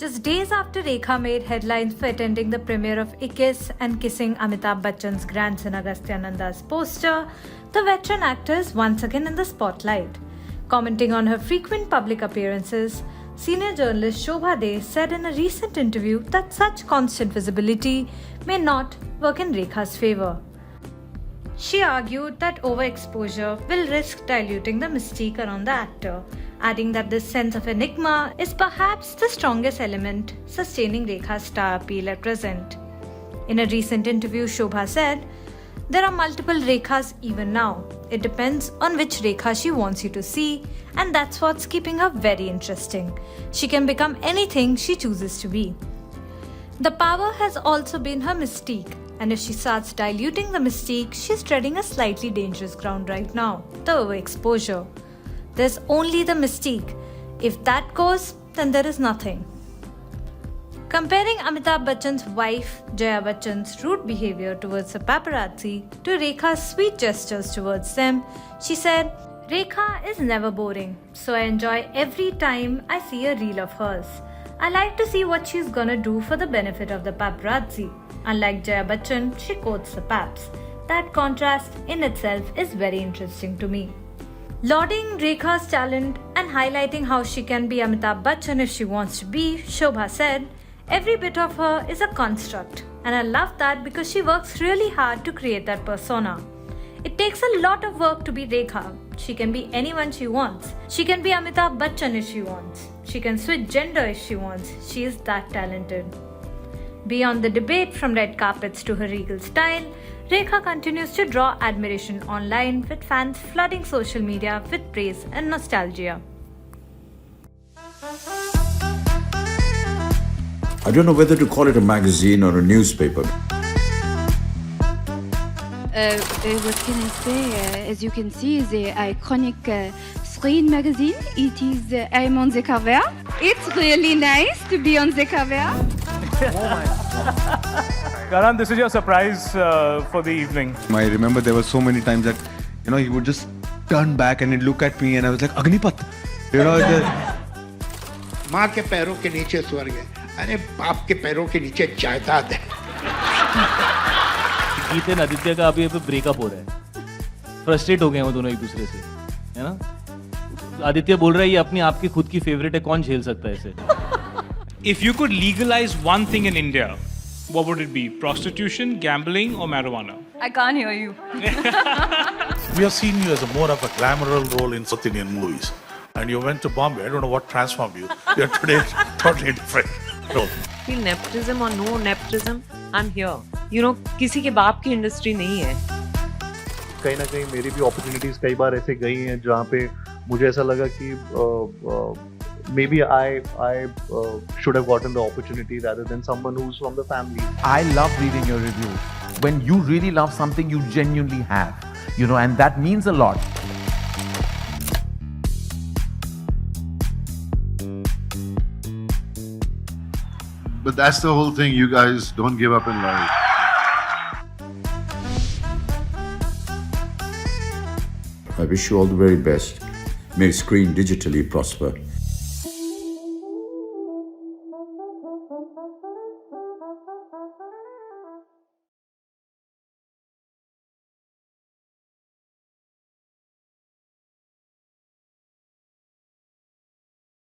Just days after Rekha made headlines for attending the premiere of Ikkis and kissing Amitabh Bachchan's grandson Agastya Nanda's poster, the veteran actor is once again in the spotlight. Commenting on her frequent public appearances, senior journalist Shobha De said in a recent interview that such constant visibility may not work in Rekha's favour. She argued that overexposure will risk diluting the mystique around the actor, adding that this sense of enigma is perhaps the strongest element sustaining Rekha's star appeal at present. In a recent interview, Shobha said, "There are multiple Rekhas even now. It depends on which Rekha she wants you to see, and that's what's keeping her very interesting. She can become anything she chooses to be." The power has also been her mystique, and if she starts diluting the mystique, she's treading a slightly dangerous ground right now, the overexposure. There's only the mystique. If that goes, then there is nothing. Comparing Amitabh Bachchan's wife, Jaya Bachchan's rude behavior towards the paparazzi to Rekha's sweet gestures towards them, she said, "Rekha is never boring, so I enjoy every time I see a reel of hers. I like to see what she's gonna do for the benefit of the paparazzi. Unlike Jaya Bachchan, she quotes the paps. That contrast in itself is very interesting to me." Lauding Rekha's talent and highlighting how she can be Amitabh Bachchan if she wants to be, Shobha said, "Every bit of her is a construct, and I love that because she works really hard to create that persona. It takes a lot of work to be Rekha. She can be anyone she wants. She can be Amitabh Bachchan if she wants. She can switch gender if she wants. She is that talented." Beyond the debate from red carpets to her regal style, Rekha continues to draw admiration online, with fans flooding social media with praise and nostalgia. I don't know whether to call it a magazine or a newspaper. What can I say? As you can see, the iconic screen magazine. It is I'm on the cover. It's really nice to be on the cover. Karan, this is your surprise for the evening. I remember there were so many times that, he would just turn back and he'd look at me and I was like, Agnipath. माँ के पैरों के नीचे स्वर्ग है, अरे बाप के पैरों के नीचे जायदाद है। गीत और आदित्य का अभी ब्रेकअप हो रहा है, फ्रस्ट्रेट हो गए हैं वो दोनों एक दूसरे से, है ना? आदित्य बोल रहा है ये अपनी आपकी खुद की फेवरेट है, कौन झेल सकता है इसे? If you could legalize one thing in India, what would it be? Prostitution, gambling, or marijuana? I can't hear you. We have seen you as a more of a glamorous role in South Indian movies. And you went to Bombay. I don't know what transformed you. You're today totally different role. Feel nepotism or no nepotism, I'm here. किसी के बाप की industry नहीं है. कहीं ना कहीं मेरी भी अपॉर्चुनिटीज कई बार ऐसे गई हैं जहाँ पे मुझे ऐसा लगा कि maybe I should have gotten the opportunity rather than someone who's from the family. I love reading your reviews. When you really love something, you genuinely have, and that means a lot. But that's the whole thing. You guys don't give up in life. I wish you all the very best. May Screen digitally prosper.